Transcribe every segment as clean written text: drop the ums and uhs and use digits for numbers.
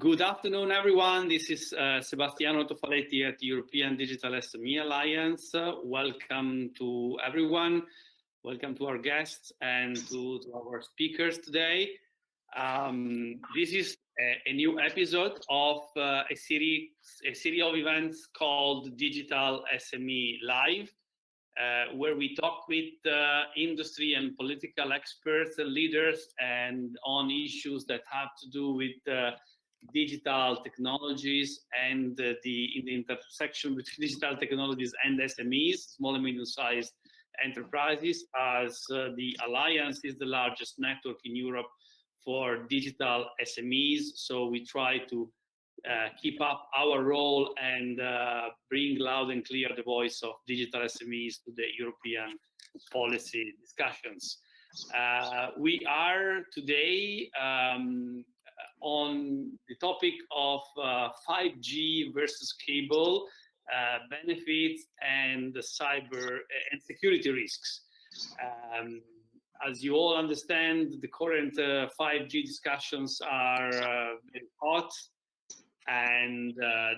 Good afternoon, everyone. This is Sebastiano Tofaletti at the European Digital SME Alliance. Welcome to everyone. Welcome to our guests and to our speakers today. This is a new episode of a series of events called Digital SME Live, where we talk with industry and political experts and leaders and on issues that have to do with digital technologies and in the intersection between digital technologies and SMEs, small and medium-sized enterprises, as the Alliance is the largest network in Europe for digital SMEs. So we try to keep up our role and bring loud and clear the voice of digital SMEs to the European policy discussions. We are today on the topic of 5G versus cable benefits and the cyber and security risks. As you all understand, the current 5G discussions are very hot, and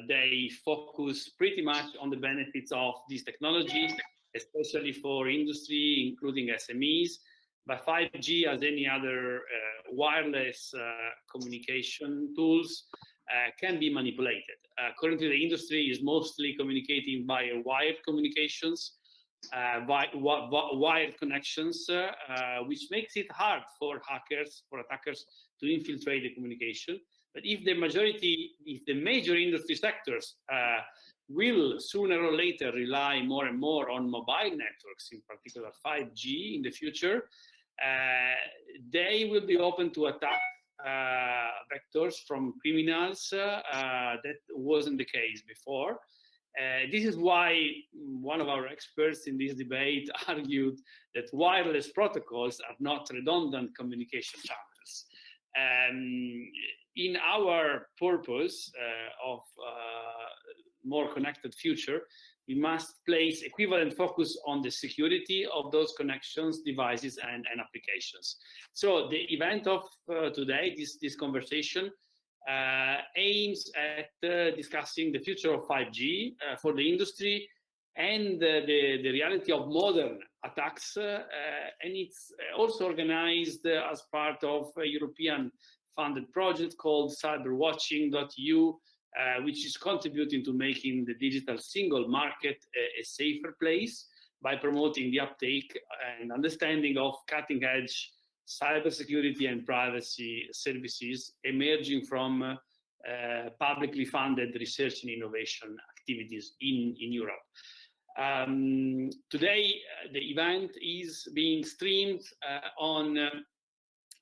they focus pretty much on the benefits of this technology, especially for industry, including SMEs. But 5G, as any other wireless communication tools, can be manipulated. Currently, the industry is mostly communicating via wired communications, wired connections, which makes it hard for attackers to infiltrate the communication. But if the major industry sectors will sooner or later rely more and more on mobile networks, in particular 5G in the future, they will be open to attack vectors from criminals. That wasn't the case before. This is why one of our experts in this debate argued that wireless protocols are not redundant communication channels. In our purpose of more connected future, we must place equivalent focus on the security of those connections, devices, and applications. So the event of today, this conversation, aims at discussing the future of 5G for the industry and the reality of modern attacks. And it's also organized as part of a European funded project called Cyberwatching.eu, which is contributing to making the digital single market a safer place by promoting the uptake and understanding of cutting-edge cybersecurity and privacy services emerging from publicly funded research and innovation activities in Europe. Today, the event is being streamed on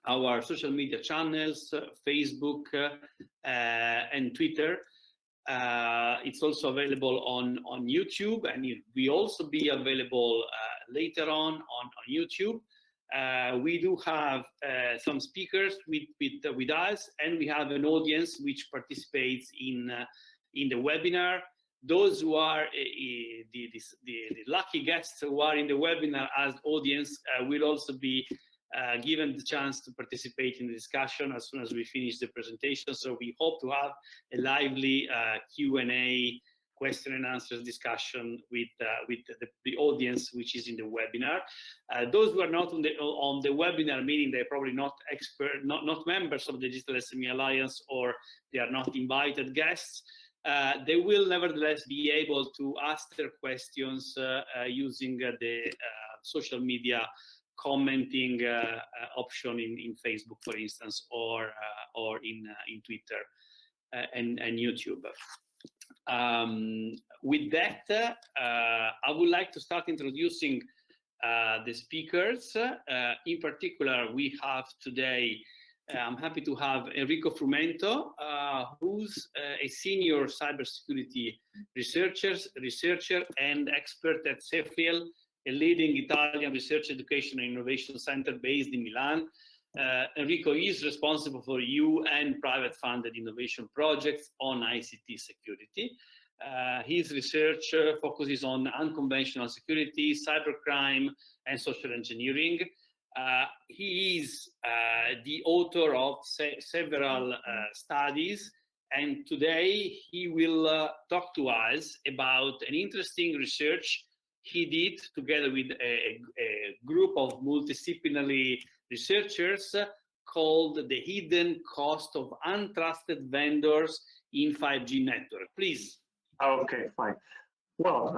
our social media channels, Facebook and Twitter. It's also available on YouTube, and it will also be available later on YouTube. We do have some speakers with us, and we have an audience which participates in the webinar. Those who are the lucky guests who are in the webinar as audience will also be given the chance to participate in the discussion as soon as we finish the presentation. So we hope to have a lively Q&A, question and answers discussion with the audience which is in the webinar. Those who are not on the webinar, meaning they're probably not not members of the Digital SME Alliance, or they are not invited guests, they will nevertheless be able to ask their questions using the social media commenting option in Facebook, for instance, or in Twitter and YouTube. With that, I would like to start introducing the speakers. In particular, we have today, I'm happy to have Enrico Frumento, who's a senior cybersecurity researcher and expert at Cefiel, a leading Italian research, education, and innovation center based in Milan. Enrico is responsible for EU and private funded innovation projects on ICT security. His research focuses on unconventional security, cybercrime, and social engineering. He is the author of several studies, and today he will talk to us about an interesting research he did together with a group of multidisciplinary researchers called The Hidden Cost of Untrusted Vendors in 5G Network. Please. Okay, fine. Well,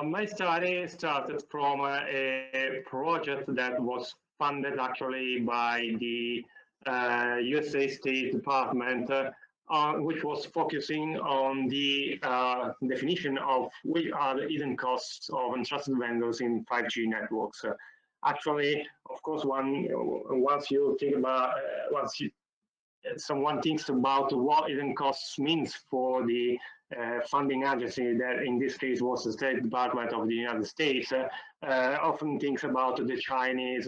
my study started from a project that was funded actually by the USA State Department, which was focusing on the definition of which are the hidden costs of untrusted vendors in 5G networks. Actually, of course, once you think about, someone thinks about what hidden costs means for the funding agency, that in this case was the State Department of the United States, often thinks about the Chinese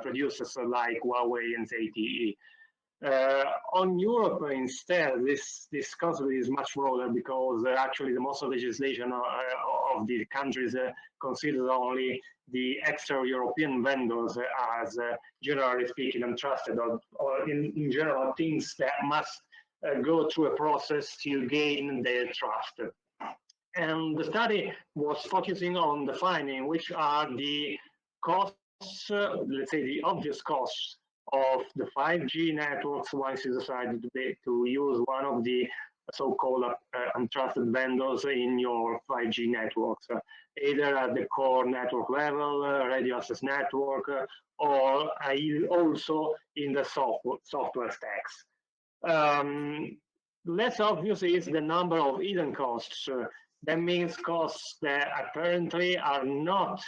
producers like Huawei and ZTE. On Europe, instead, this concept is much broader, because actually the most of legislation of the countries considers only the extra-European vendors as, generally speaking, untrusted, or in general, things that must go through a process to gain their trust. And the study was focusing on defining which are the costs, let's say the obvious costs of the 5G networks once you decided to use one of the so-called untrusted vendors in your 5G networks, either at the core network level, radio access network, or also in the software stacks. Less obvious is the number of hidden costs. That means costs that apparently are not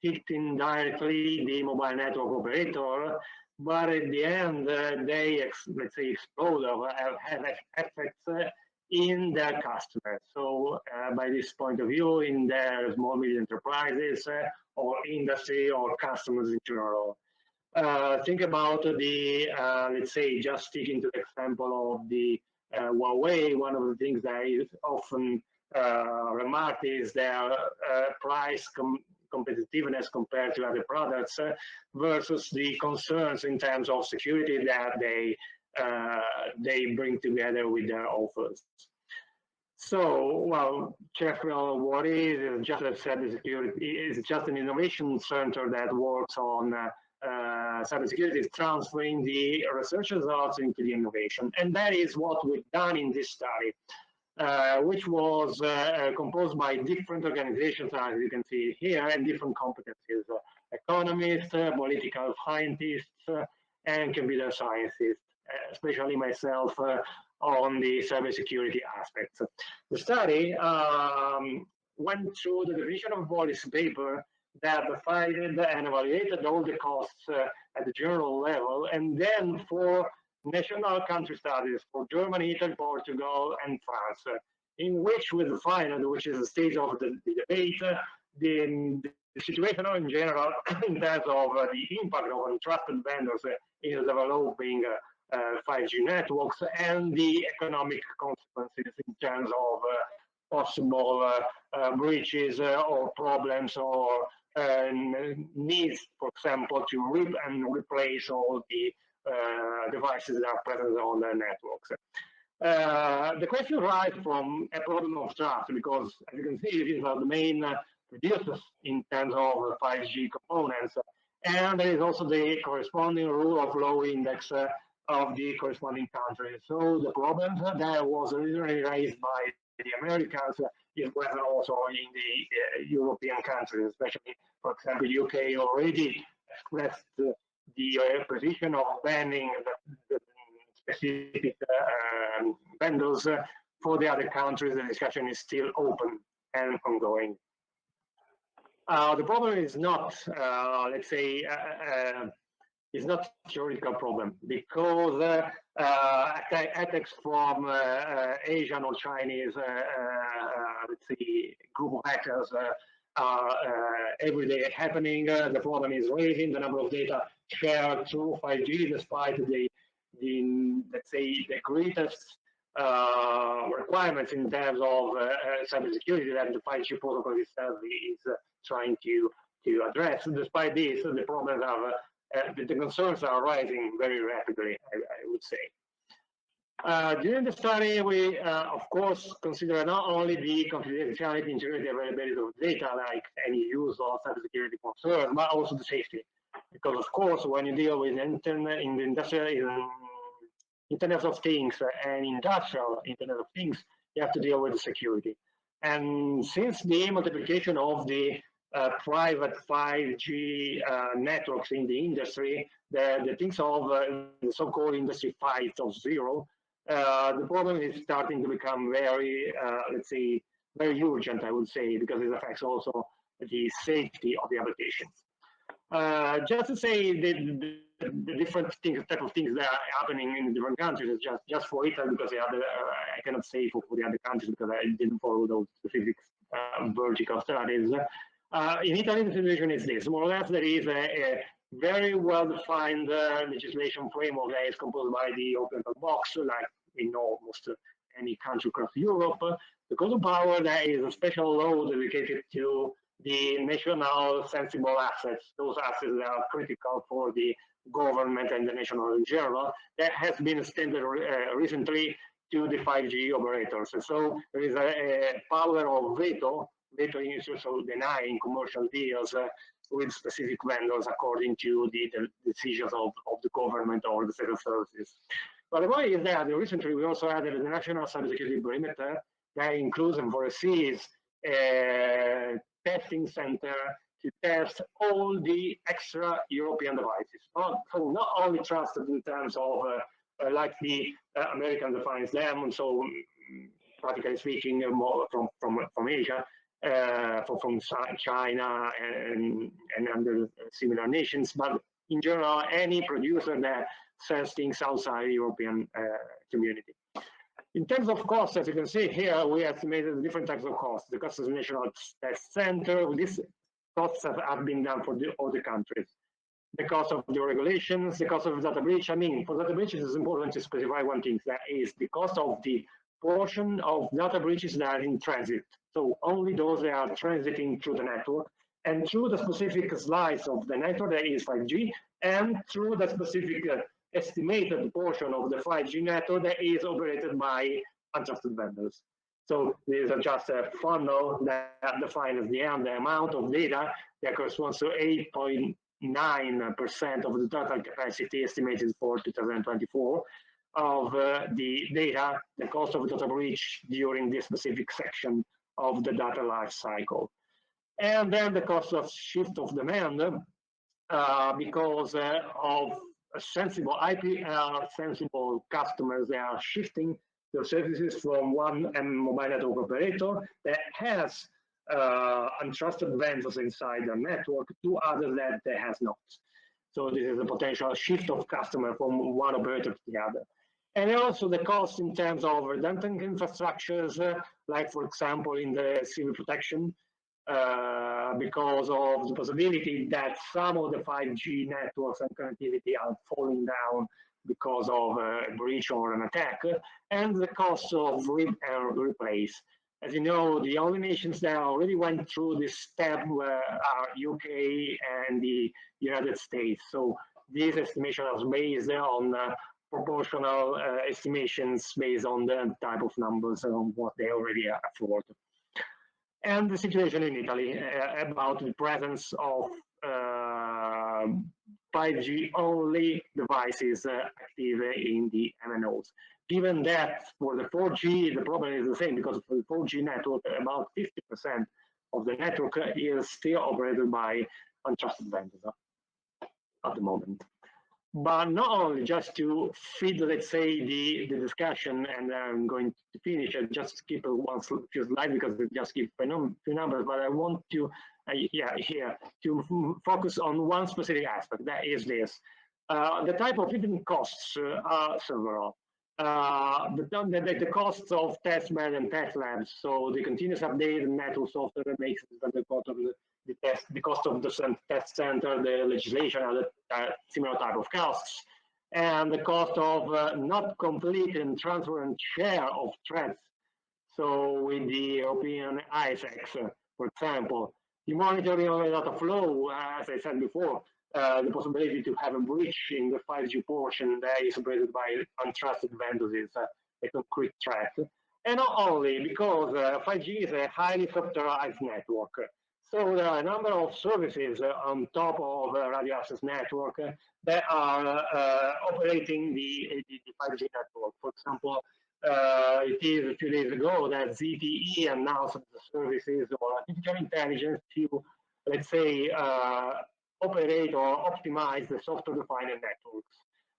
hitting directly the mobile network operator, but at the end they, let's say, explode or have effects in their customers. So by this point of view, in their small medium enterprises or industry or customers in general. Think about the, let's say, just sticking to the example of the Huawei. One of the things that is often remarked is their price competitiveness compared to other products versus the concerns in terms of security that they bring together with their offers. So, well, Sheffield, what is just as cybersecurity is just an innovation center that works on cybersecurity, transferring the research results into the innovation, and that is what we've done in this study. Which was composed by different organizations, as you can see here, and different competencies: economists, political scientists, and computer scientists, especially myself on the cybersecurity aspects. The study went through the definition of policy paper that defined and evaluated all the costs at the general level, and then for national country studies for Germany, Italy, Portugal, and France, in which we defined, which is the stage of the debate, the situation in general in terms of the impact of untrusted vendors in developing 5G networks, and the economic consequences in terms of possible breaches or problems or needs, for example, to rip and replace all the devices that are present on the networks. The question arises from a problem of trust, because as you can see, these are the main producers in terms of 5G components, and there is also the corresponding rule of law index of the corresponding country. So the problem that was originally raised by the Americans is present also in the European countries, especially, for example, UK already expressed the position of banning the specific vendors. For the other countries, the discussion is still open and ongoing. The problem is not, let's say, it's not a theoretical problem, because attacks from Asian or Chinese, let's say, group of hackers are every day happening. The problem is raising the number of data shared through 5G, despite the let's say, the greatest requirements in terms of cybersecurity that the 5G protocol itself is trying to to address. Despite this, the problems are, the concerns are rising very rapidly, I would say. During the study, we, of course, consider not only the confidentiality, integrity, availability of data, like any use of cybersecurity concern, but also the safety. Because, of course, when you deal with internet in the industrial Internet of Things and industrial Internet of Things, you have to deal with the security. And since the multiplication of the private 5G networks in the industry, the things of the so-called Industry 5.0, the problem is starting to become very, let's say, very urgent, I would say, because it affects also the safety of the applications. Just to say the different things, type of things that are happening in different countries is just for Italy, because the other, I cannot say for the other countries because I didn't follow those specific vertical studies. In Italy, the situation is this: more or less, there is a very well-defined legislation framework that is composed by the open box, like in almost any country across Europe. The Code of Power, that is a special law dedicated to the national sensible assets, those assets that are critical for the government and the national in general, that has been extended recently to the 5G operators. And so there is a power of veto is also denying commercial deals with specific vendors according to the decisions of the government or the federal services. But the point is that recently we also added the National Cybersecurity Perimeter that includes and foresees a testing center to test all the extra European devices. So not only trusted in terms of like the American defines them, and so practically speaking, more from Asia, from China and other similar nations, but in general, any producer that sells things outside the European community. In terms of costs, as you can see here, we estimated different types of costs. The cost of the National Test Center, these costs have been done for all the countries. The cost of the regulations, the cost of data breach. I mean, for data breaches, it's important to specify one thing, that is the cost of the portion of data breaches that are in transit. So only those that are transiting through the network and through the specific slice of the network that is 5G, and through the specific estimated portion of the 5G network that is operated by untrusted vendors. So these are just a funnel that defines the amount of data that corresponds to 8.9% of the total capacity estimated for 2024 of the data, the cost of data breach during this specific section of the data life cycle. And then the cost of shift of demand because of sensible IPR sensible customers that are shifting their services from one mobile network operator that has untrusted vendors inside their network to others that has not. So this is a potential shift of customer from one operator to the other. And also the cost in terms of redundant infrastructures, like for example in the civil protection, because of the possibility that some of the 5G networks and connectivity are falling down because of a breach or an attack, and the cost of rip and replace. As you know, the only nations that already went through this step are UK and the United States. So these estimations are based on proportional estimations based on the type of numbers and what they already afford. And the situation in Italy about the presence of 5G only devices active in the MNOs. Given that for the 4G, the problem is the same, because for the 4G network, about 50% of the network is still operated by untrusted vendors at the moment. But not only just to feed, let's say, the discussion, and I'm going to finish and just skip one few slides because we just give a few numbers, but I want to, here, to focus on one specific aspect, that is this. The type of hidden costs are several. The costs of test bed and test labs, so the continuous update and network software makes the cost of the cost of the test center, the legislation, and the similar type of costs, and the cost of not complete and transparent share of threats. So with the European ISACs, for example, the monitoring of the data flow, as I said before, the possibility to have a breach in the 5G portion that is operated by untrusted vendors is a concrete threat. And not only because 5G is a highly softwareized network. So there are a number of services on top of the radio access network that are operating the 5G network. For example, it is a few days ago that ZTE announced the services or artificial intelligence to, let's say, operate or optimize the software-defined networks,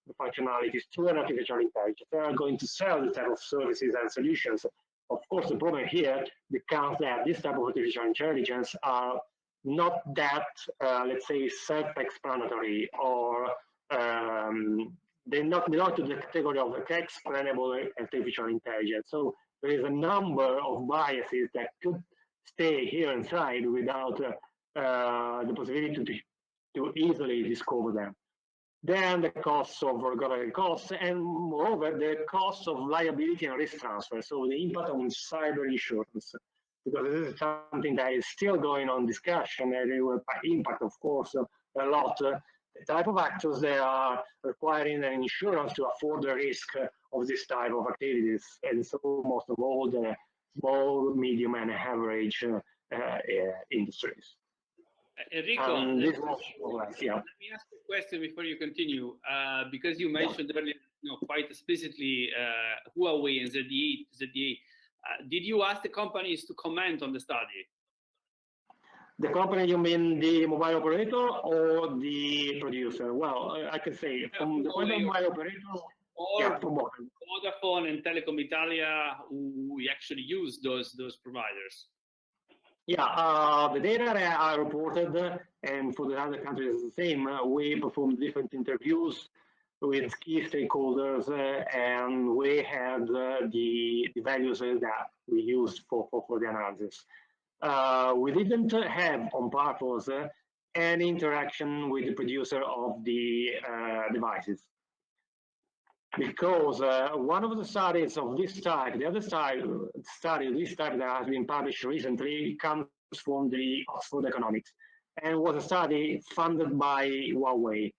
the functionalities through an artificial intelligence. They are going to sell this type of services and solutions. Of course, the problem here becomes that this type of artificial intelligence are not that, let's say, self-explanatory, or they not belong to the category of explainable artificial intelligence. So there is a number of biases that could stay here inside without the possibility to easily discover them. Then the costs of regulatory costs, and moreover, the costs of liability and risk transfer. So the impact on cyber insurance, because this is something that is still going on discussion, and it will impact, of course, a lot. The type of actors that are requiring an insurance to afford the risk of this type of activities, and so most of all the small, medium, and average industries. Enrico, let me ask you a question before you continue, because you mentioned earlier, quite explicitly, Huawei and ZTE. Did you ask the companies to comment on the study? The company, you mean the mobile operator or the producer? Well, I can say from the point of mobile operator, or Vodafone and Telecom Italia, who actually use those providers. Yeah, the data that are reported, and for the other countries is the same. We performed different interviews with key stakeholders, and we had the values that we used for the analysis. We didn't have on purpose any interaction with the producer of the devices, because one of the studies of this type, the other study of this type that has been published recently, comes from the Oxford Economics, and was a study funded by Huawei.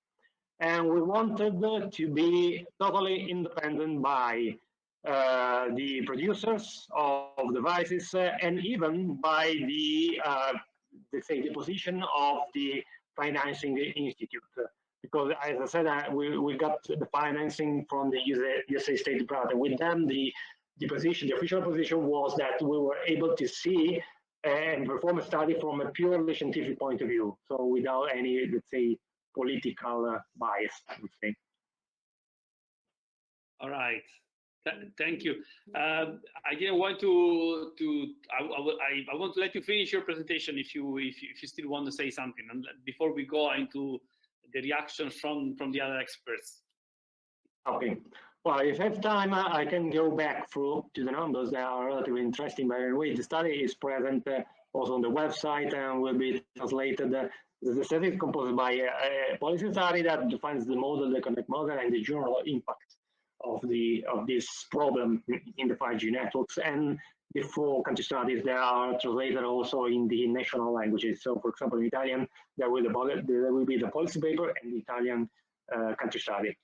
And we wanted to be totally independent by the producers of devices, and even by the, let's say, the position of the financing institute. Because, as I said, we got the financing from the USA State Department. With them, the official position was that we were able to see and perform a study from a purely scientific point of view, so without any, let's say, political bias, I would say. All right. Thank you. I didn't want to. I want to let you finish your presentation if you still want to say something, and before we go into the reactions from the other experts. Okay. Well, if I have time, I can go back through to the numbers that are relatively interesting. By the way, the study is present also on the website and will be translated. The study is composed by a policy study that defines the model, the economic model, and the general impact of this problem in the 5G networks. And the 4 country studies that are translated also in the national languages. So, for example, in Italian, there will be the policy paper and the Italian country study.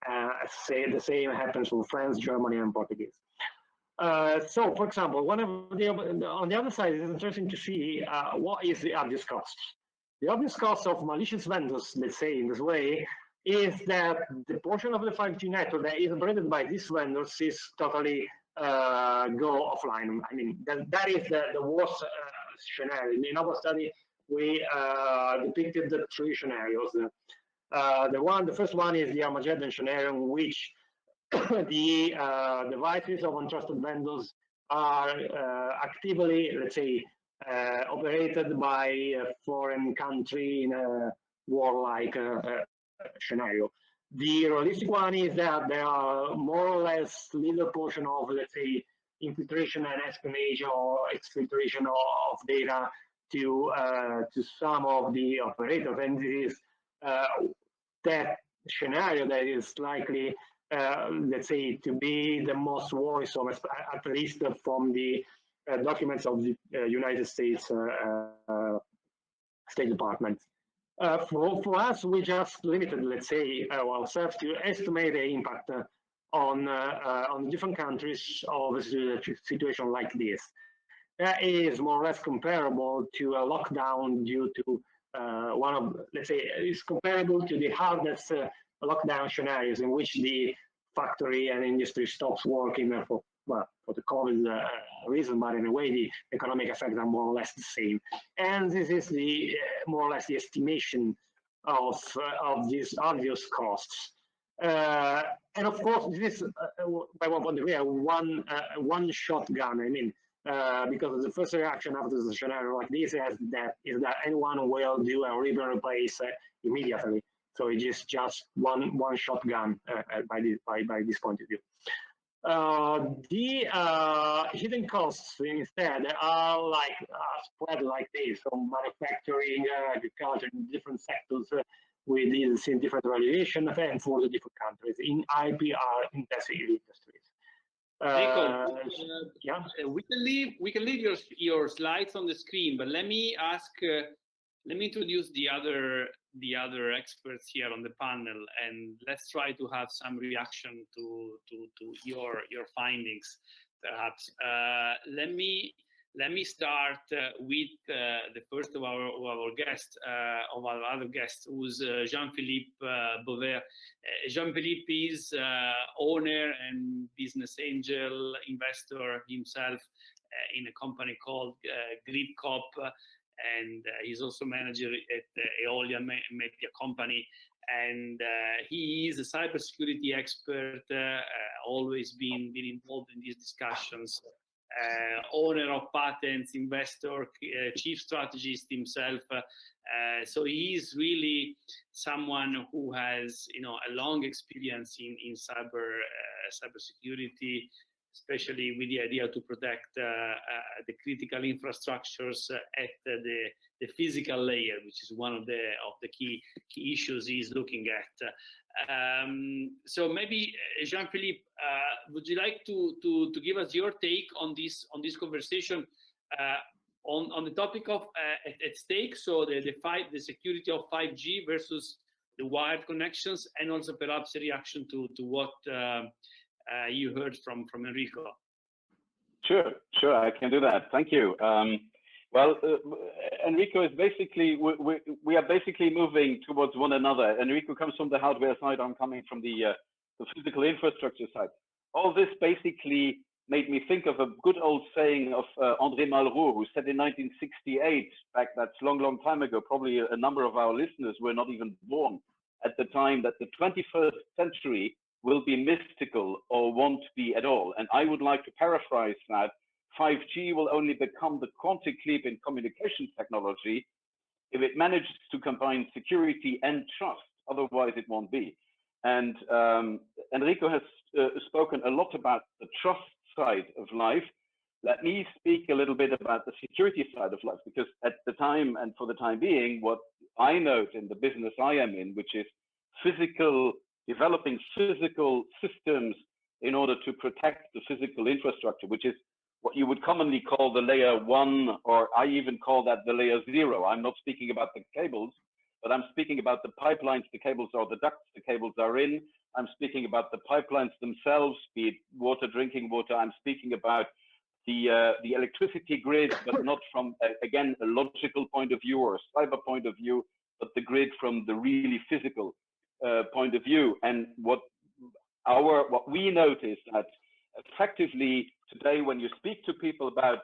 The same happens for French, Germany, and Portuguese. So, for example, on the other side, it's interesting to see what is the obvious cost. The obvious cost of malicious vendors, let's say in this way, is that the portion of the 5G network that is operated by these vendors is totally go offline. I mean, that is the worst scenario. In our study, we depicted the 3 scenarios. The first one is the Armageddon scenario, in which the devices of untrusted vendors are actively, let's say, operated by a foreign country in a warlike scenario. The realistic one is that there are more or less little portion of, let's say, infiltration and espionage or exfiltration of data to some of the operators, and this is that scenario that is likely, let's say, to be the most worrisome, at least from the documents of the United States State Department. For us, we just limited, let's say, ourselves to estimate the impact on different countries of a situation like this. That is more or less comparable to a lockdown due to let's say, is comparable to the hardest lockdown scenarios in which the factory and industry stops working for the COVID reason, but in a way the economic effects are more or less the same. And this is the more or less the estimation of these obvious costs. And of course, this is by one point of view one shotgun. I mean, because the first reaction after the scenario like this is that anyone will do a rip and replace immediately. So it is just one shotgun by this point of view. The hidden costs instead are spread like this on manufacturing, agriculture, in different sectors with these in different valuation and for the different countries in IPR intensive industries. Nico, yeah, we can leave your slides on the screen, but let me introduce the other experts here on the panel, and let's try to have some reaction to your findings, perhaps. Let me start with the first of our guests, of our other guests, who's Jean-Philippe Beauvais. Jean-Philippe is owner and business angel investor himself in a company called GridCop, and he's also manager at Eolia Media Company. And he is a cybersecurity expert, always been involved in these discussions. Owner of patents, investor, chief strategist himself. So he is really someone who has, a long experience in cybersecurity, especially with the idea to protect the critical infrastructures at the physical layer, which is one of the key issues he's looking at. So maybe Jean-Philippe, would you like to give us your take on this conversation on the topic of at stake? So the security of 5G versus the wired connections, and also perhaps a reaction to what you heard from Enrico. Sure, I can do that. Thank you. Well, Enrico is basically, we are basically moving towards one another. Enrico comes from the hardware side, I'm coming from the physical infrastructure side. All this basically made me think of a good old saying of André Malraux, who said in 1968, back that's long time ago, probably a number of our listeners were not even born at the time, that the 21st century will be mystical or won't be at all. And I would like to paraphrase that. 5G will only become the quantum leap in communications technology if it manages to combine security and trust. Otherwise, it won't be. And Enrico has spoken a lot about the trust side of life. Let me speak a little bit about the security side of life, because at the time and for the time being, what I note in the business I am in, which is developing physical systems in order to protect the physical infrastructure, which is what you would commonly call the layer 1, or I even call that the layer 0. I'm not speaking about the cables, but I'm speaking about the pipelines the cables or the ducts the cables are in. I'm speaking about the pipelines themselves, be it water, drinking water. I'm speaking about the electricity grid, but not from, again, a logical point of view or a cyber point of view, but the grid from the really physical point of view. And what we notice that effectively today, when you speak to people about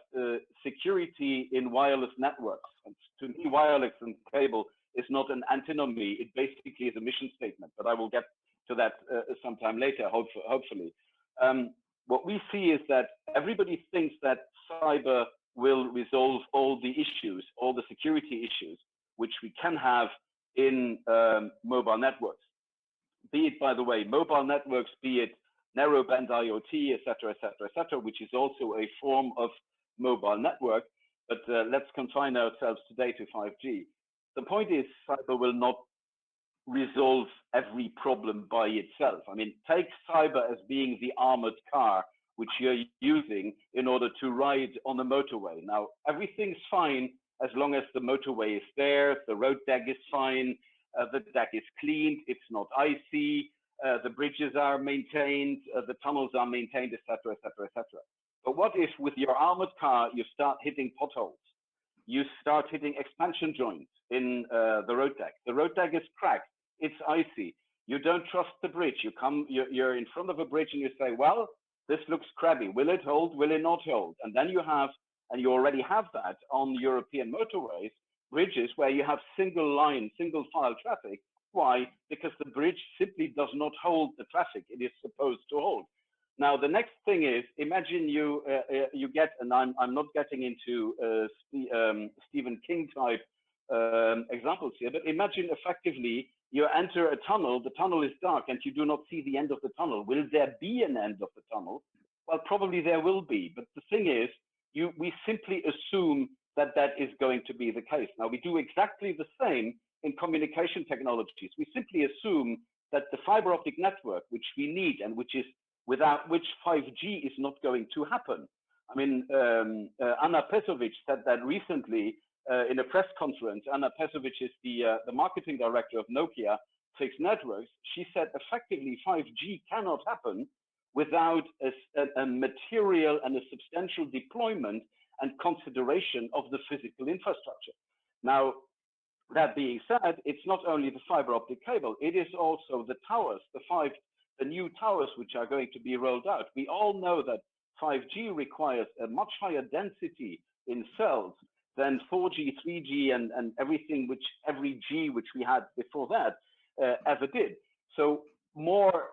security in wireless networks, and to me, wireless and cable is not an antinomy. It basically is a mission statement, but I will get to that sometime later, hopefully. What we see is that everybody thinks that cyber will resolve all the issues, all the security issues, which we can have in mobile networks. Be it, by the way, mobile networks, be it narrowband IoT, etc., which is also a form of mobile network. But let's confine ourselves today to 5G. The point is, cyber will not resolve every problem by itself. I mean, take cyber as being the armored car which you're using in order to ride on the motorway. Now, everything's fine as long as the motorway is there, the road deck is fine, the deck is cleaned, it's not icy, the bridges are maintained, the tunnels are maintained, etc., etc., etc. But what if with your armored car you start hitting potholes? You start hitting expansion joints in the road deck. The road deck is cracked, it's icy. You don't trust the bridge. You're in front of a bridge and you say, well, this looks crabby. Will it hold? Will it not hold? And then you have, and you already have that on European motorways, bridges where you have single line, single file traffic. Why? Because the bridge simply does not hold the traffic it is supposed to hold. Now, the next thing is, imagine you get, and I'm not getting into Stephen King type examples here, but imagine effectively you enter a tunnel, the tunnel is dark and you do not see the end of the tunnel. Will there be an end of the tunnel? Well, probably there will be, but the thing is, we simply assume that that is going to be the case. Now, we do exactly the same in communication technologies. We simply assume that the fiber optic network, which we need and which is without which 5G is not going to happen. I mean, Anna Pesovic said that recently in a press conference. Anna Pesovic is the marketing director of Nokia Fixed Networks. She said effectively 5G cannot happen without a material and a substantial deployment and consideration of the physical infrastructure. Now, that being said, it's not only the fiber optic cable, it is also the towers, the new towers which are going to be rolled out. We all know that 5G requires a much higher density in cells than 4G, 3G, and everything every G which we had before that ever did. So more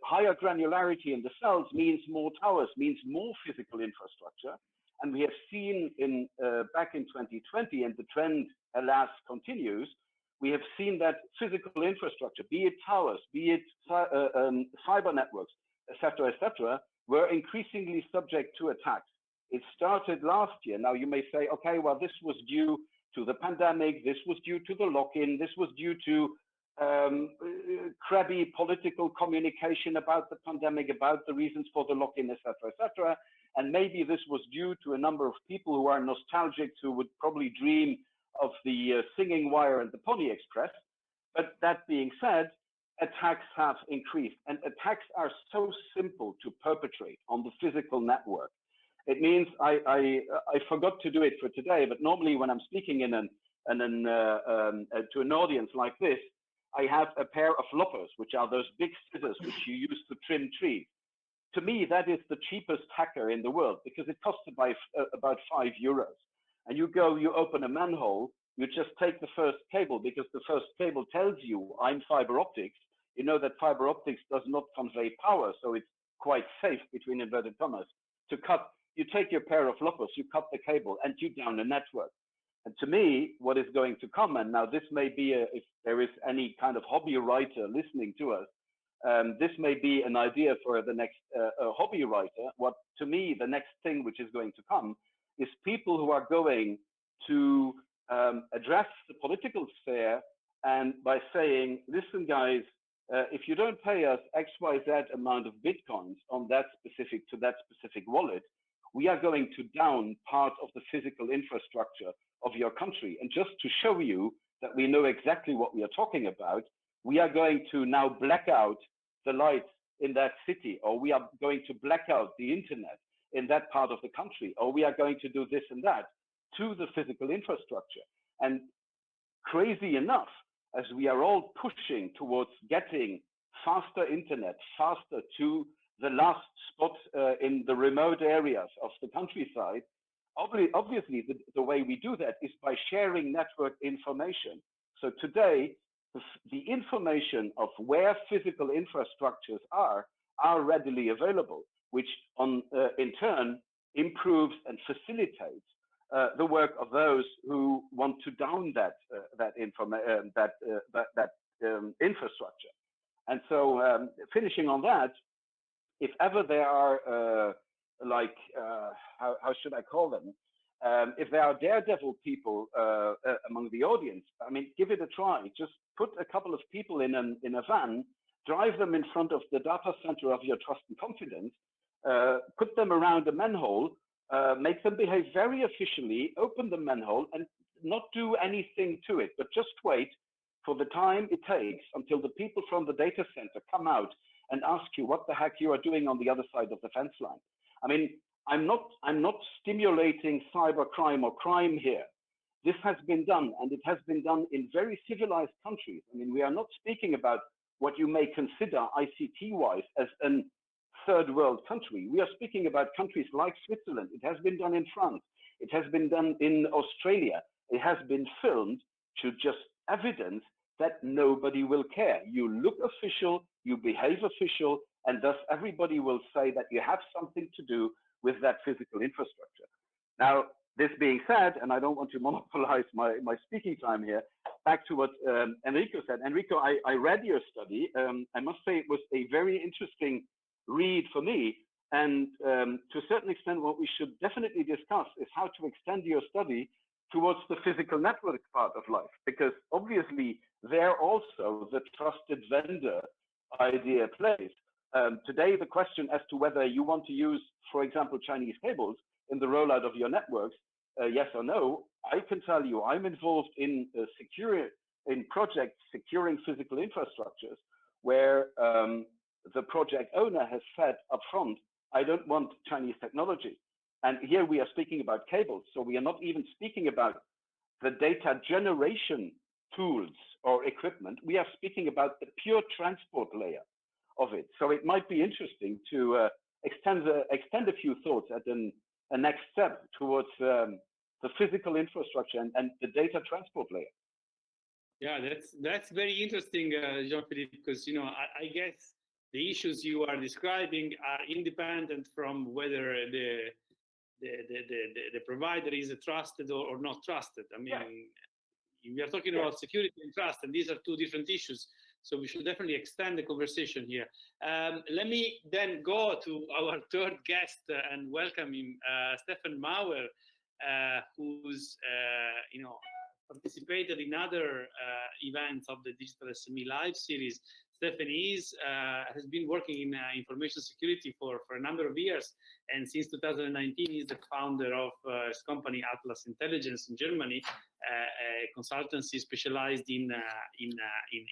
higher granularity in the cells means more towers, means more physical infrastructure. And we have seen back in 2020, and the trend, alas, continues, we have seen that physical infrastructure, be it towers, be it fiber networks, etc., were increasingly subject to attacks. It started last year. Now you may say, okay, well, this was due to the pandemic, this was due to the lock-in, this was due to crabby political communication about the pandemic, about the reasons for the lock-in, etc., and maybe this was due to a number of people who are nostalgic, who would probably dream of the singing wire and the Pony Express. But that being said, attacks have increased, and attacks are so simple to perpetrate on the physical network. It means I forgot to do it for today, but normally when I'm speaking to an audience like this, I have a pair of loppers, which are those big scissors which you use to trim trees. To me, that is the cheapest hacker in the world because it costs about €5. And you open a manhole, you just take the first cable because the first cable tells you I'm fiber optics. You know that fiber optics does not convey power, so it's quite safe, between inverted commas, to cut. You take your pair of loppers, you cut the cable, and you down a network. And to me, what is going to come, and now this may be, if there is any kind of hobby writer listening to us, this may be an idea for the next hobby writer. What, to me, the next thing which is going to come is people who are going to address the political sphere and by saying, listen, guys, if you don't pay us XYZ amount of Bitcoins on that specific wallet, we are going to down part of the physical infrastructure of your country. And just to show you that we know exactly what we are talking about, we are going to now black out the lights in that city, or we are going to black out the internet in that part of the country, or we are going to do this and that to the physical infrastructure. And crazy enough, as we are all pushing towards getting faster internet, faster to the last spot in the remote areas of the countryside, obviously the way we do that is by sharing network information. So today, the information of where physical infrastructures are readily available, which in turn improves and facilitates the work of those who want to down that infrastructure. And so finishing on that, if ever there are how should I call them? If there are daredevil people among the audience, I mean, give it a try. Just put a couple of people in a van, drive them in front of the data center of your trust and confidence, put them around a manhole, make them behave very officially, open the manhole, and not do anything to it, but just wait for the time it takes until the people from the data center come out and ask you what the heck you are doing on the other side of the fence line. I mean, I'm not stimulating cybercrime or crime here. This has been done, and it has been done in very civilized countries. I mean, we are not speaking about what you may consider ICT-wise as a third world country. We are speaking about countries like Switzerland. It has been done in France. It has been done in Australia. It has been filmed to just evidence that nobody will care. You look official, you behave official, and thus everybody will say that you have something to do with that physical infrastructure. Now, this being said, and I don't want to monopolize my speaking time here, back to what Enrico said. Enrico, I read your study. I must say it was a very interesting read for me. And to a certain extent, what we should definitely discuss is how to extend your study towards the physical network part of life, because obviously there also the trusted vendor idea plays. Today, the question as to whether you want to use, for example, Chinese cables in the rollout of your networks, yes or no, I can tell you I'm involved in projects securing physical infrastructures where the project owner has said upfront, I don't want Chinese technology. And here we are speaking about cables. So we are not even speaking about the data generation tools or equipment. We are speaking about the pure transport layer of it. So it might be interesting to extend a few thoughts at a next step towards the physical infrastructure and the data transport layer. Yeah, that's very interesting, Jean-Philippe, because I guess the issues you are describing are independent from whether the provider is trusted or not trusted. I mean, we are talking about security and trust, and these are two different issues. So we should definitely extend the conversation here. Let me then go to our third guest and welcome him, Stefan Mauer, who's participated in other events of the Digital SME Live series. Stefan has been working in information security for a number of years, and since 2019 he's the founder of his company Atlas Intelligence in Germany, a consultancy specialized in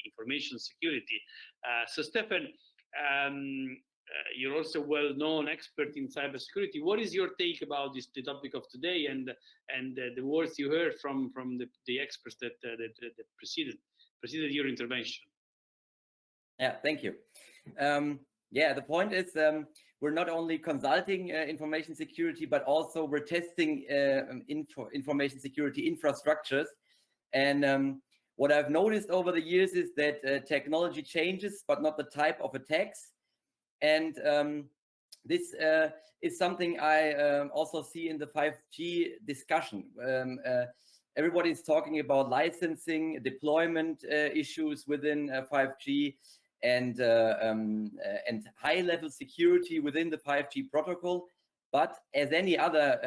information security. So Stefan, you're also a well-known expert in cybersecurity. What is your take about the topic of today and the words you heard from the experts that preceded your intervention? Yeah, thank you. Yeah, the point is we're not only consulting information security, but also we're testing information security infrastructures. And what I've noticed over the years is that technology changes, but not the type of attacks. And this is something I also see in the 5G discussion. Everybody's talking about licensing, deployment issues within 5G, and high-level security within the 5G protocol. But as any other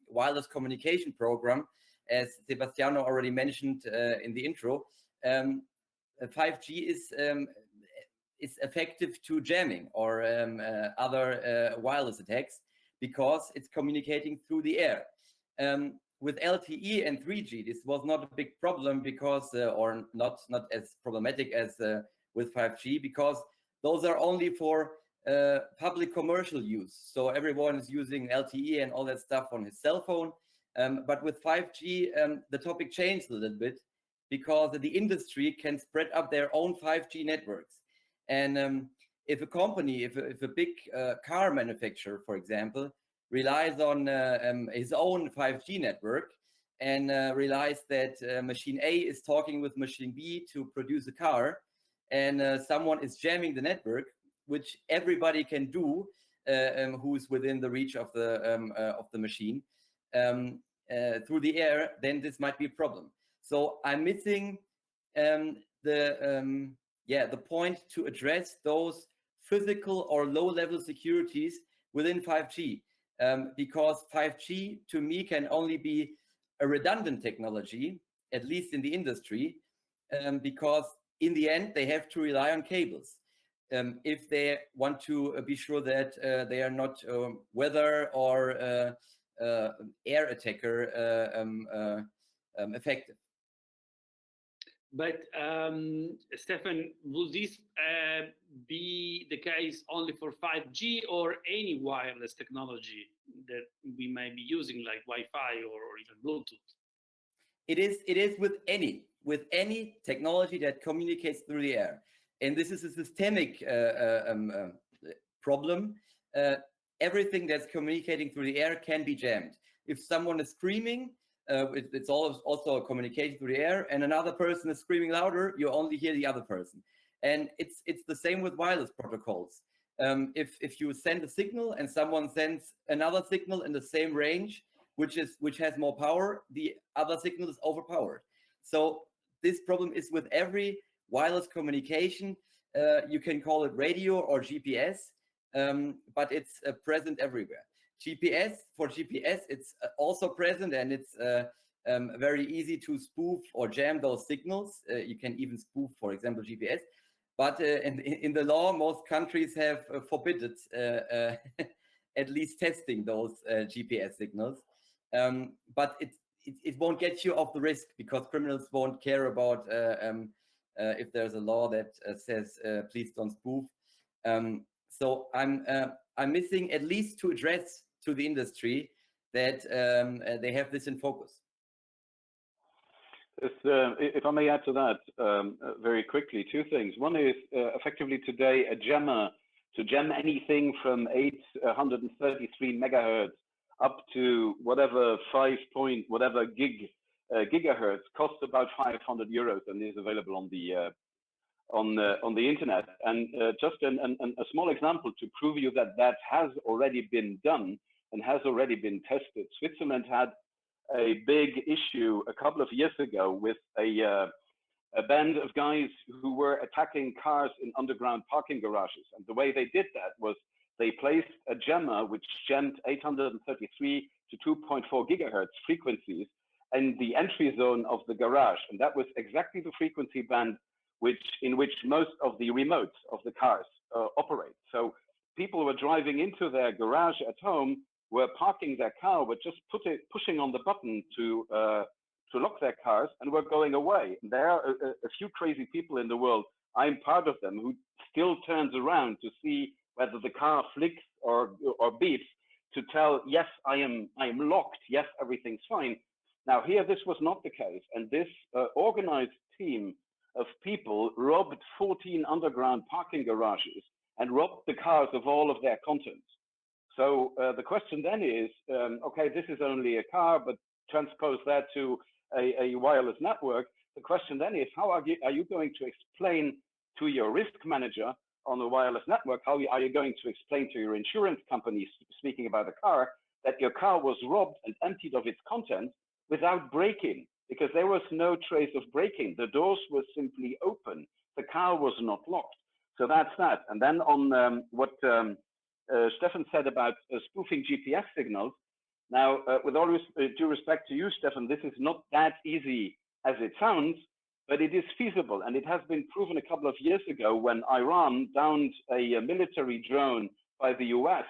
wireless communication program, as Sebastiano already mentioned in the intro, 5G is effective to jamming or other wireless attacks because it's communicating through the air. With LTE and 3G, this was not a big problem because, or not as problematic as with 5G, because those are only for public commercial use. So everyone is using LTE and all that stuff on his cell phone. But with 5G, the topic changed a little bit because the industry can spread up their own 5G networks. And if a company, if a big car manufacturer, for example, relies on his own 5G network and realize that machine A is talking with machine B to produce a car, and someone is jamming the network, which everybody can do who's within the reach of the machine through the air, then this might be a problem. So I'm missing the point to address those physical or low-level securities within 5G, because 5G to me can only be a redundant technology, at least in the industry, because in the end they have to rely on cables if they want to be sure that they are not weather or air attacker effective. But Stefan, will this be the case only for 5G or any wireless technology that we may be using, like Wi-Fi or even Bluetooth? It is with any technology that communicates through the air, and this is a systemic problem. Everything that's communicating through the air can be jammed. If someone is screaming, it's also a communication through the air, and another person is screaming louder, you only hear the other person. And it's the same with wireless protocols. If you send a signal and someone sends another signal in the same range, which has more power, the other signal is overpowered. So this problem is with every wireless communication. You can call it radio or GPS, but it's present everywhere. For GPS, it's also present, and it's very easy to spoof or jam those signals. You can even spoof, for example, GPS. But in the law, most countries have forbidden at least testing those GPS signals. But it won't get you off the risk, because criminals won't care about if there's a law that says please don't spoof. So I'm missing, at least to address to the industry, that they have this in focus. If I may add to that very quickly, two things. One is effectively today a jammer, to jam anything from 833 megahertz up to whatever whatever gigahertz costs about 500 euros and is available on the internet. And just a small example to prove you that that has already been done and has already been tested. Switzerland had a big issue a couple of years ago with a band of guys who were attacking cars in underground parking garages. And the way they did that was they placed a jammer which jammed 833 to 2.4 gigahertz frequencies in the entry zone of the garage. And that was exactly the frequency band in which most of the remotes of the cars operate. So people were driving into their garage at home, were parking their car, were just pushing on the button to lock their cars, and were going away. And there are a few crazy people in the world, I'm part of them, who still turns around to see whether the car flicks or beeps to tell, yes, I am locked, yes, everything's fine. Now here, this was not the case, and this organized team of people robbed 14 underground parking garages and robbed the cars of all of their contents. So the question then is, okay, this is only a car, but transpose that to a wireless network. The question then is, how are you going to explain to your risk manager on a wireless network, how are you going to explain to your insurance company, speaking about a car, that your car was robbed and emptied of its content without breaking? Because there was no trace of breaking. The doors were simply open. The car was not locked. So that's that. And then on what Stefan said about spoofing GPS signals. Now, with all due respect to you, Stefan, this is not that easy as it sounds, but it is feasible. And it has been proven a couple of years ago when Iran downed a military drone by the US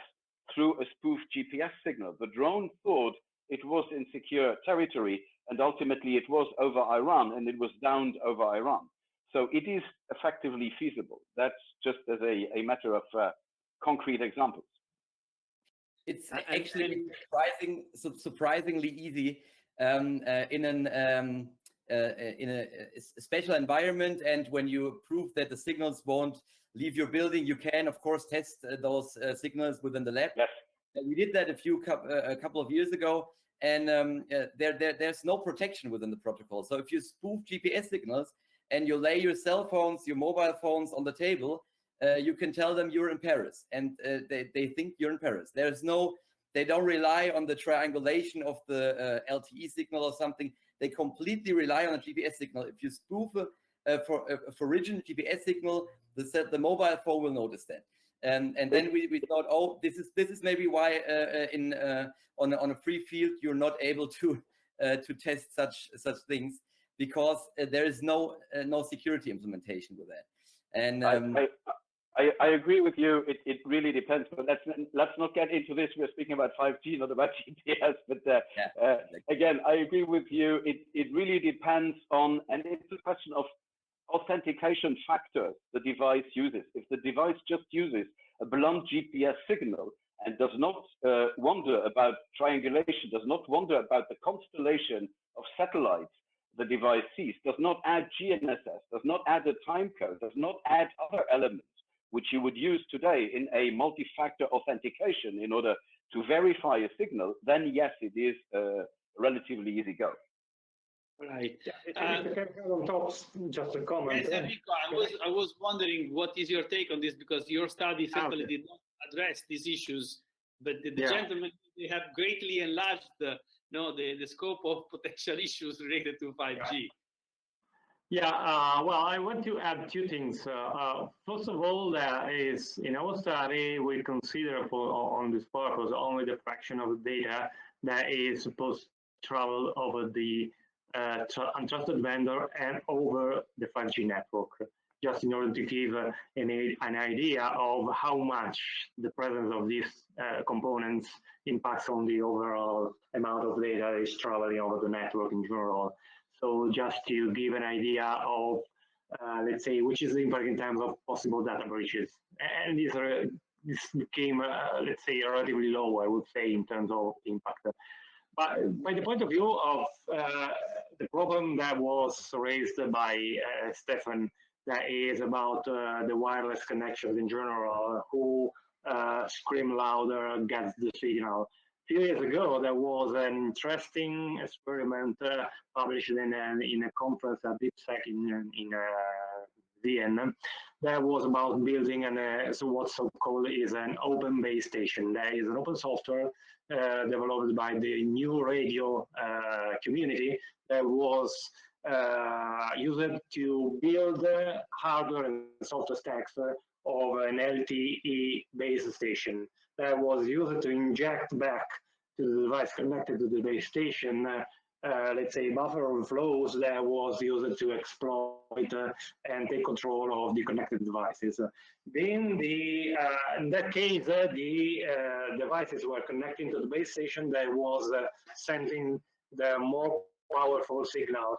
through a spoofed GPS signal. The drone thought it was in secure territory, and ultimately it was over Iran, and it was downed over Iran. So it is effectively feasible. That's just as a matter of concrete examples. It's actually surprisingly easy in a special environment, and when you prove that the signals won't leave your building, you can, of course, test those signals within the lab. Yes. We did that a couple of years ago, and there's no protection within the protocol. So if you spoof GPS signals and you lay your cell phones, your mobile phones on the table, you can tell them you're in Paris, and they think you're in Paris. They don't rely on the triangulation of the LTE signal or something. They completely rely on a GPS signal. If you spoof for original GPS signal, the mobile phone will notice that. And then we thought, oh, this is maybe why on a free field you're not able to test such things, because there is no security implementation with that. And I agree with you. It really depends, but let's not get into this. We're speaking about 5G, not about GPS. But again, I agree with you. It really depends on, and it's a question of authentication factors the device uses. If the device just uses a blunt GPS signal and does not wonder about triangulation, does not wonder about the constellation of satellites the device sees, does not add GNSS, does not add a time code, does not add other elements which you would use today in a multi-factor authentication in order to verify a signal, then yes, it is a relatively easy go. Right. On top, just a comment. Yes, Enrico, I was wondering what is your take on this, because your study certainly did not address these issues, but the gentlemen, they have greatly enlarged the scope of potential issues related to 5G. Yeah, well, I want to add two things. First of all, is in our study, we consider on this purpose only the fraction of the data that is supposed to travel over the untrusted vendor and over the 5G network, just in order to give an idea of how much the presence of these components impacts on the overall amount of data that is traveling over the network in general. So just to give an idea of, let's say, which is the impact in terms of possible data breaches. And this became, let's say, relatively low, I would say, in terms of impact. But by the point of view of the problem that was raised by Stefan, that is about the wireless connections in general, who scream louder, gets the signal. A few years ago, there was an interesting experiment published in a conference at DeepSec in Vienna. That was about building what's called is an open base station. That is an open software developed by the new radio community that was used to build hardware and software stacks of an LTE base station that was used to inject back to the device connected to the base station, let's say, buffer overflows that was used to exploit and take control of the connected devices. Then in that case, the devices were connecting to the base station that was sending the more powerful signal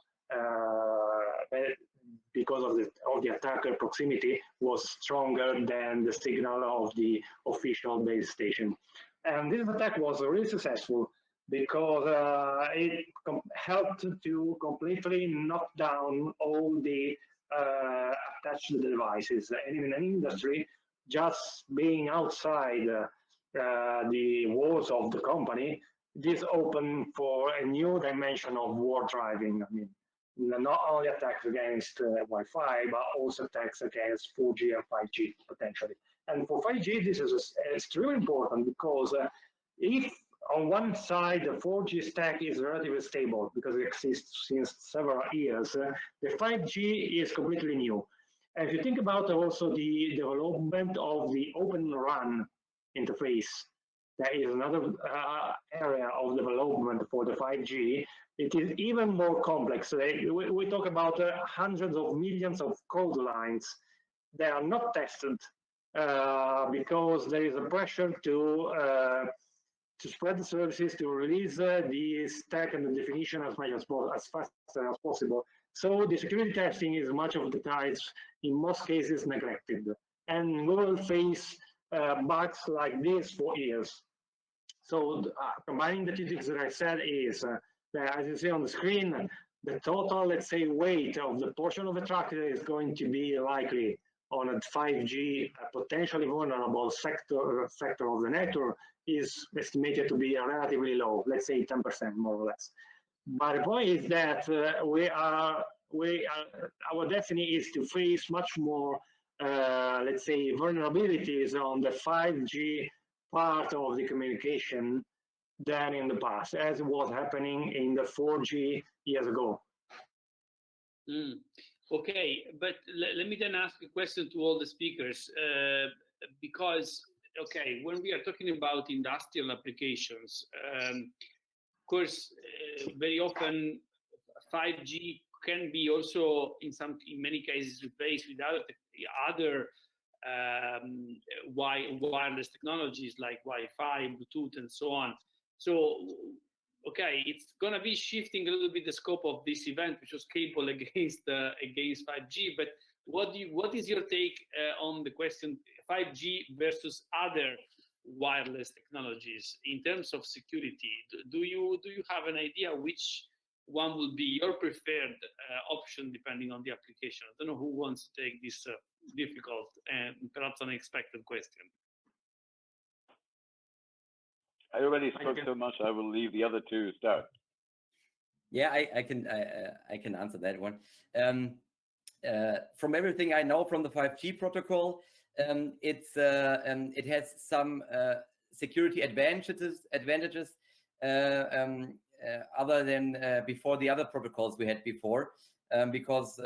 because of the attacker proximity was stronger than the signal of the official base station. And this attack was really successful because it helped to completely knock down all the attached devices. And in an industry, just being outside the walls of the company, this opened for a new dimension of war driving. I mean, not only attacks against Wi-Fi, but also attacks against 4G and 5G potentially. And for 5G, this is extremely important because if on one side the 4G stack is relatively stable because it exists since several years, the 5G is completely new. And if you think about also the development of the Open RAN interface, that is another area of development for the 5G. It is even more complex. We talk about hundreds of millions of code lines that are not tested because there is a pressure to spread the services, to release the stack and the definition as fast as possible. So the security testing is much of the times, in most cases, neglected. And we will face bugs like this for years. So combining the two things that I said is that, as you see on the screen, the total, let's say, weight of the portion of the track that is going to be likely on a 5G potentially vulnerable sector of the network is estimated to be relatively low, let's say 10% more or less. But the point is that our destiny is to face much more, let's say, vulnerabilities on the 5G part of the communication than in the past, as was happening in the 4G years ago. Okay, but let me then ask a question to all the speakers, because, okay, when we are talking about industrial applications, of course, very often 5G can be also in many cases replaced with other wireless technologies like Wi-Fi, Bluetooth, and so on. So, okay, it's gonna be shifting a little bit the scope of this event, which was cable against 5G. But what is your take on the question 5G versus other wireless technologies in terms of security? Do you have an idea which one will be your preferred option depending on the application? I don't know who wants to take this difficult and perhaps unexpected question. I already spoke so much, I will leave the other two start. Yeah, I can answer that one. From everything I know from the 5G protocol, it has some security advantages other than before the other protocols we had before, because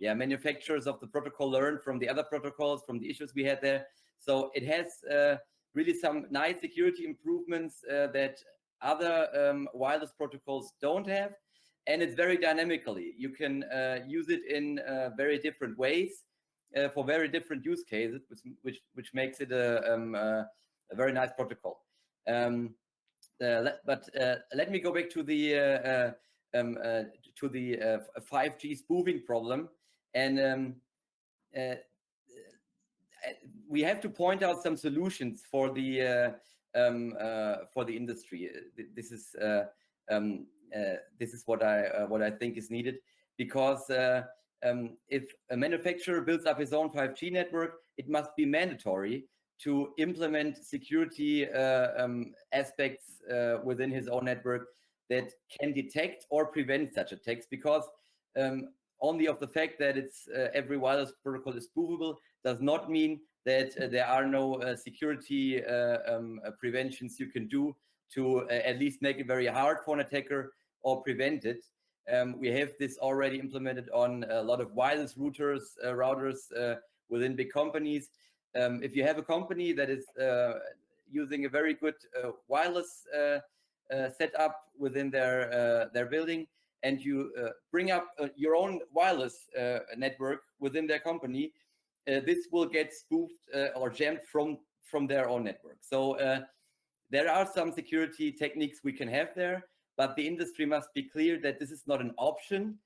manufacturers of the protocol learned from the other protocols, from the issues we had there. So it has really some nice security improvements that other wireless protocols don't have, and it's very dynamically. You can use it in very different ways for very different use cases, which makes it a very nice protocol. But let me go back to the 5G spoofing problem, and we have to point out some solutions for the industry. This is what I think is needed, because if a manufacturer builds up his own 5G network, it must be mandatory to implement security aspects within his own network that can detect or prevent such attacks, because only of the fact that it's every wireless protocol is spoofable does not mean that there are no security preventions you can do to at least make it very hard for an attacker or prevent it. We have this already implemented on a lot of wireless routers within big companies. If you have a company that is using a very good wireless setup within their building, and you bring up your own wireless network within their company, this will get spoofed or jammed from their own network. So there are some security techniques we can have there, but the industry must be clear that this is not an option.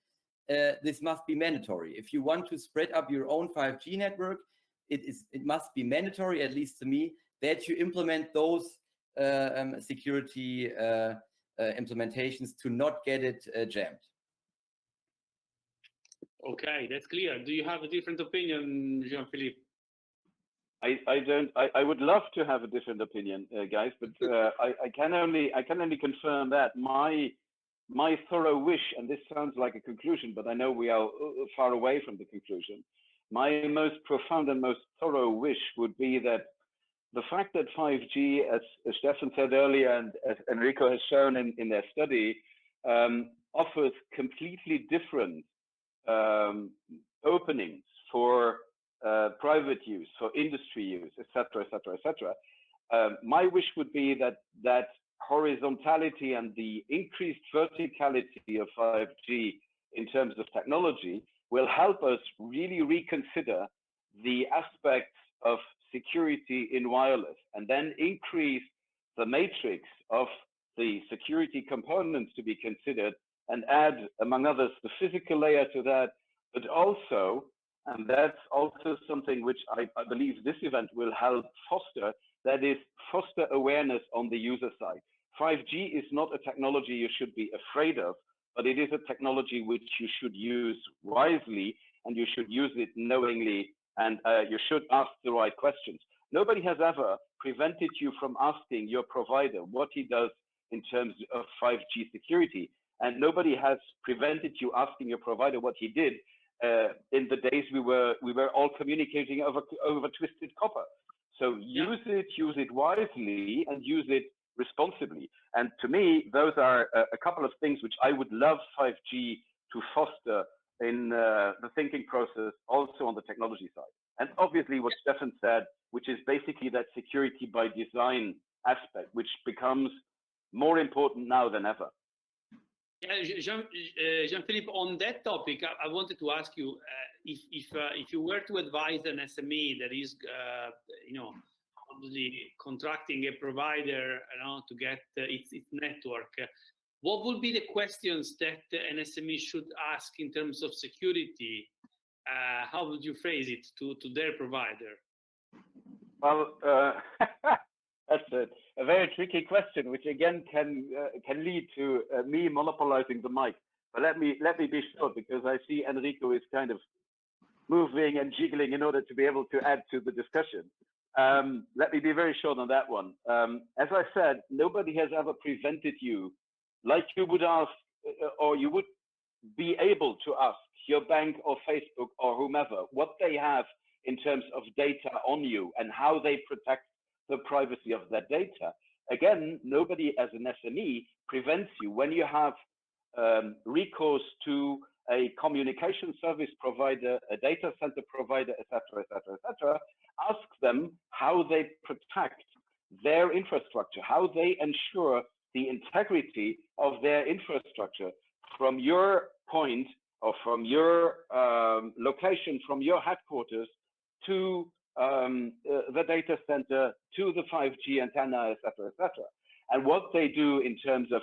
This must be mandatory. If you want to spread up your own 5G network, it must be mandatory, at least to me, that you implement those security implementations to not get it jammed. Okay, that's clear. Do you have a different opinion, Jean-Philippe? I don't. I would love to have a different opinion, guys, but I can only confirm that my thorough wish, and this sounds like a conclusion, but I know we are far away from the conclusion. My most profound and most thorough wish would be that the fact that 5G, as Stefan said earlier, and as Enrico has shown in their study, offers completely different openings for private use, for industry use, etc., etc., etc. My wish would be that horizontality and the increased verticality of 5G in terms of technology will help us really reconsider the aspects of security in wireless, and then increase the matrix of the security components to be considered, and add, among others, the physical layer to that, but also, and that's also something which I believe this event will help foster, that is foster awareness on the user side. 5G is not a technology you should be afraid of, but it is a technology which you should use wisely, and you should use it knowingly, and you should ask the right questions. Nobody has ever prevented you from asking your provider what he does in terms of 5G security, and nobody has prevented you asking your provider what he did in the days we were all communicating over twisted copper. So use it wisely, and use it responsibly. And to me, those are a couple of things which I would love 5G to foster in the thinking process, also on the technology side. And obviously what Stefan said, which is basically that security by design aspect, which becomes more important now than ever. Jean-Philippe, on that topic, I wanted to ask you if you were to advise an SME that is, obviously contracting a provider, to get its network, what would be the questions that an SME should ask in terms of security? How would you phrase it to their provider? Well, that's a very tricky question, which again can lead to me monopolizing the mic. But let me be short, because I see Enrico is kind of moving and jiggling in order to be able to add to the discussion. Let me be very short on that one. As I said, nobody has ever prevented you, like you would ask, or you would be able to ask your bank or Facebook or whomever what they have in terms of data on you and how they protect the privacy of that data. Again, nobody as an SME prevents you when you have recourse to a communication service provider, a data center provider, etc., etc., etc. Ask them how they protect their infrastructure, how they ensure the integrity of their infrastructure from your point or from your location, from your headquarters to the data center, to the 5G antenna, etc., etc. And what they do in terms of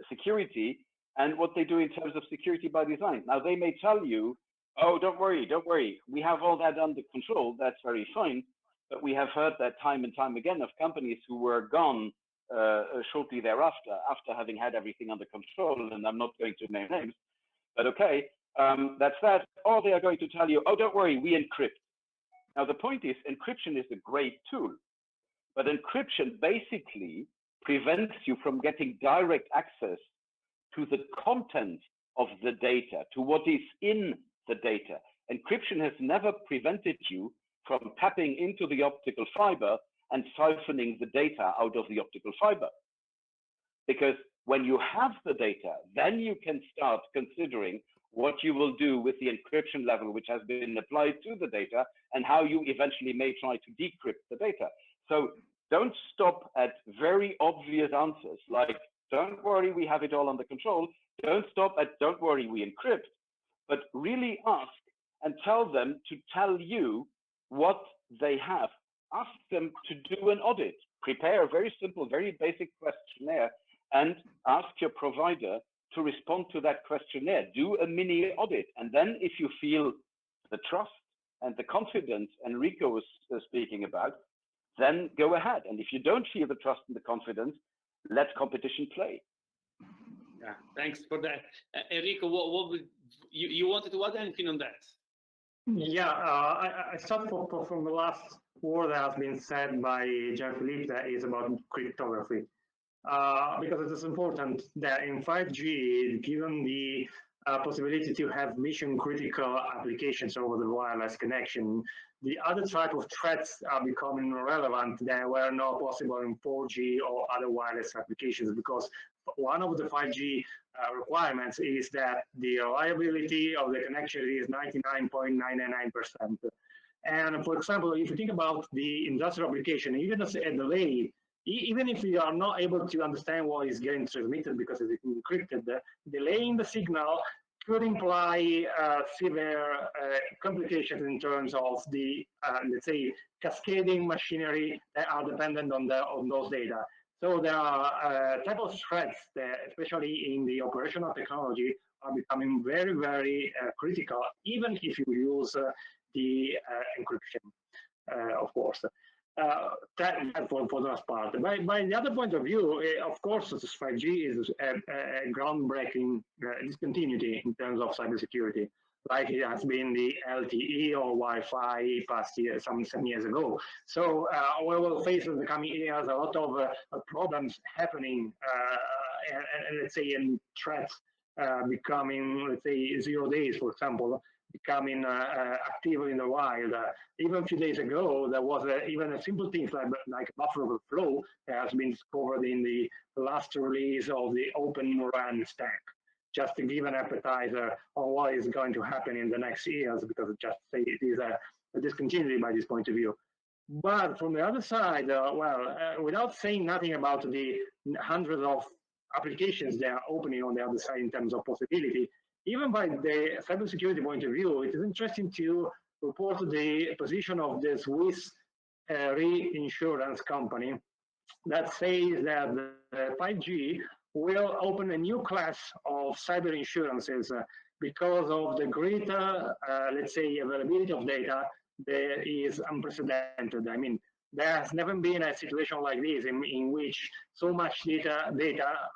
security, and what they do in terms of security by design. Now, they may tell you, oh, don't worry, we have all that under control, that's very fine, but we have heard that time and time again of companies who were gone shortly thereafter, after having had everything under control, and I'm not going to name names, but okay, that's that. Or they are going to tell you, oh, don't worry, we encrypt. Now, the point is, encryption is a great tool, but encryption basically prevents you from getting direct access to the content of the data, to what is in the data. Encryption has never prevented you from tapping into the optical fiber and siphoning the data out of the optical fiber. Because when you have the data, then you can start considering what you will do with the encryption level which has been applied to the data and how you eventually may try to decrypt the data. So don't stop at very obvious answers like, don't worry, we have it all under control. Don't stop at, don't worry, we encrypt, but really ask and tell them to tell you what they have. Ask them to do an audit. Prepare a very simple, very basic questionnaire and ask your provider to respond to that questionnaire. Do a mini audit. And then if you feel the trust and the confidence Enrico was speaking about, then go ahead. And if you don't feel the trust and the confidence, let competition play. Yeah, thanks for that. Enrico, what would you wanted to add anything on that? Yeah, I start from the last word that has been said by Jean-Philippe, that is about cryptography. Because it is important that in 5G, given the possibility to have mission critical applications over the wireless connection, the other type of threats are becoming relevant that were not possible in 4G or other wireless applications, because one of the 5G requirements is that the reliability of the connection is 99.999%. And for example, if you think about the industrial application, even as a delay, even if you are not able to understand what is getting transmitted because it's encrypted, delaying the signal could imply severe complications in terms of the, let's say, cascading machinery that are dependent on those data. So there are type of threats that, especially in the operational technology, are becoming very, very critical, even if you use the encryption, of course. That for the most part. By the other point of view, of course, 5G is a groundbreaking discontinuity in terms of cybersecurity, like it has been the LTE or Wi-Fi past year, some years ago. So we will face in the coming years a lot of problems happening, and let's say, in threats becoming, let's say, 0 days, for example, becoming active in the wild. Even a few days ago, there was even a simple thing like buffer overflow that has been discovered in the last release of the Open RAN stack, just to give an appetizer on what is going to happen in the next years, because it is a discontinuity by this point of view. But from the other side, without saying nothing about the hundreds of applications that are opening on the other side in terms of possibility. Even by the cybersecurity point of view, it is interesting to report the position of the Swiss reinsurance company that says that the 5G will open a new class of cyber insurances because of the greater, let's say, availability of data that is unprecedented. I mean, there has never been a situation like this in which so much data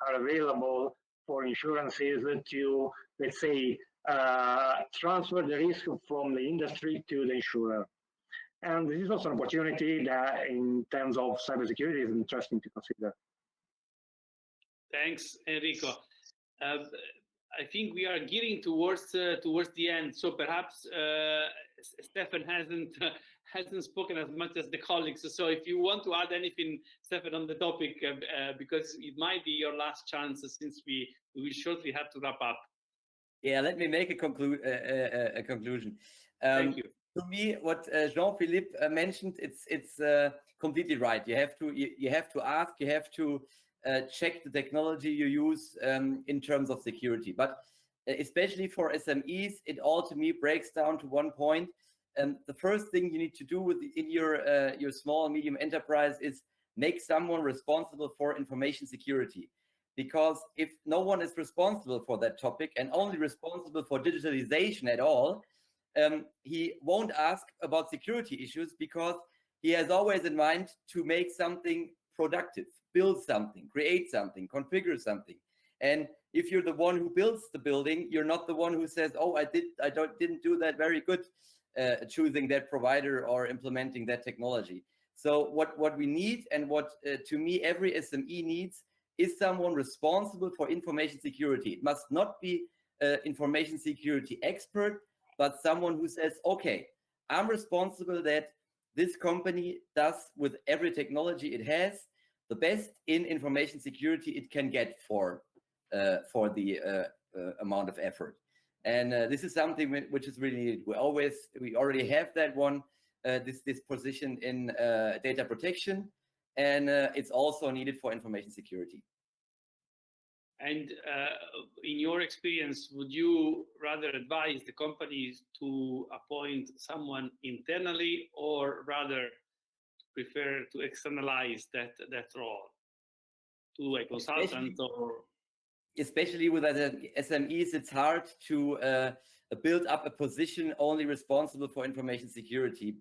are available for insurances to, let's say, transfer the risk from the industry to the insurer. And this is also an opportunity that, in terms of cybersecurity, is interesting to consider. Thanks, Enrico. I think we are gearing towards the end, so perhaps Stefan hasn't spoken as much as the colleagues. So if you want to add anything, Stefan, on the topic, because it might be your last chance, since we will shortly have to wrap up. Yeah, let me make a conclusion. Thank you. To me, what Jean-Philippe mentioned, it's completely right. You have to ask, you have to check the technology you use in terms of security. But especially for SMEs, it all to me breaks down to one point. The first thing you need to do in your small and medium enterprise is make someone responsible for information security. Because if no one is responsible for that topic and only responsible for digitalization at all, he won't ask about security issues because he has always in mind to make something productive, build something, create something, configure something. And if you're the one who builds the building, you're not the one who says, "Oh, didn't do that very good, choosing that provider or implementing that technology." So what we need, and what to me every SME needs, is someone responsible for information security. It must not be an information security expert, but someone who says, "Okay, I'm responsible that this company does with every technology it has the best in information security it can get for the amount of effort." And this is something which is really needed. We already have that one, this position in data protection, and it's also needed for information security. And in your experience, would you rather advise the companies to appoint someone internally, or rather prefer to externalize that role to a consultant? Especially with SMEs, it's hard to build up a position only responsible for information security.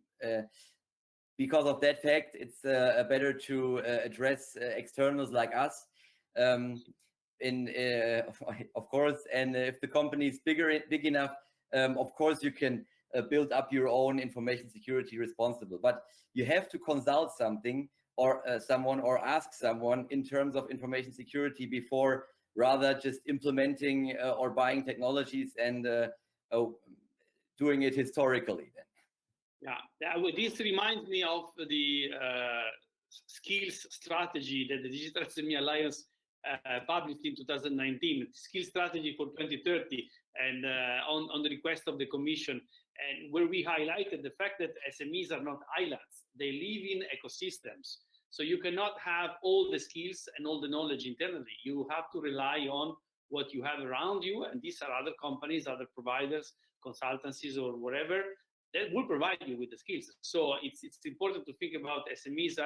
Because of that fact, it's better to address externals like us. Of course, and if the company is big enough, of course you can build up your own information security responsible. But you have to consult someone or ask someone in terms of information security before rather just implementing or buying technologies and doing it historically. Then. Yeah, this reminds me of the skills strategy that the Digital SME Alliance published in 2019, Skills Strategy for 2030, and on the request of the Commission, and where we highlighted the fact that SMEs are not islands, they live in ecosystems. So you cannot have all the skills and all the knowledge internally. You have to rely on what you have around you, and these are other companies, other providers, consultancies, or whatever, that will provide you with the skills. So it's important to think about SMEs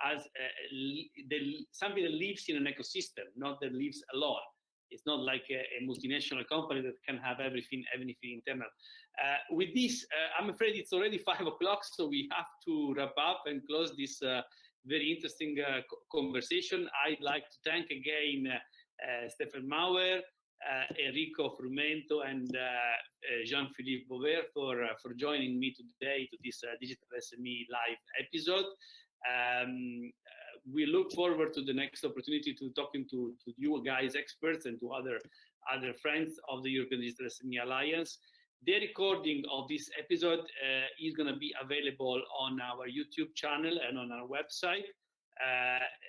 as something that lives in an ecosystem, not that lives alone. It's not like a multinational company that can have everything internal. With this, I'm afraid it's already 5 o'clock, so we have to wrap up and close this very interesting conversation. I'd like to thank again Stefan Mauer, Enrico Frumento, and Jean-Philippe Beauvert for joining me today to this Digital SME live episode. We look forward to the next opportunity to talking to you guys, experts, and to other friends of the European Digital SME Alliance. The recording of this episode is going to be available on our YouTube channel and on our website,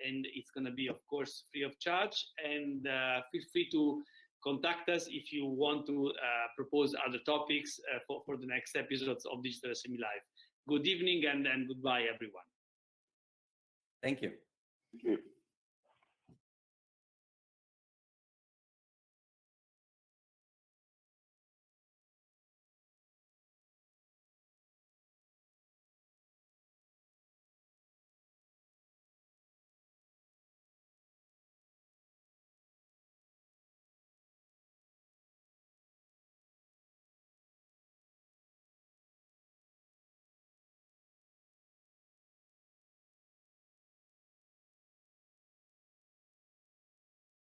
and it's going to be, of course, free of charge. And feel free to contact us if you want to propose other topics for the next episodes of Digital SME Live. Good evening and goodbye, everyone. Thank you. Thank you.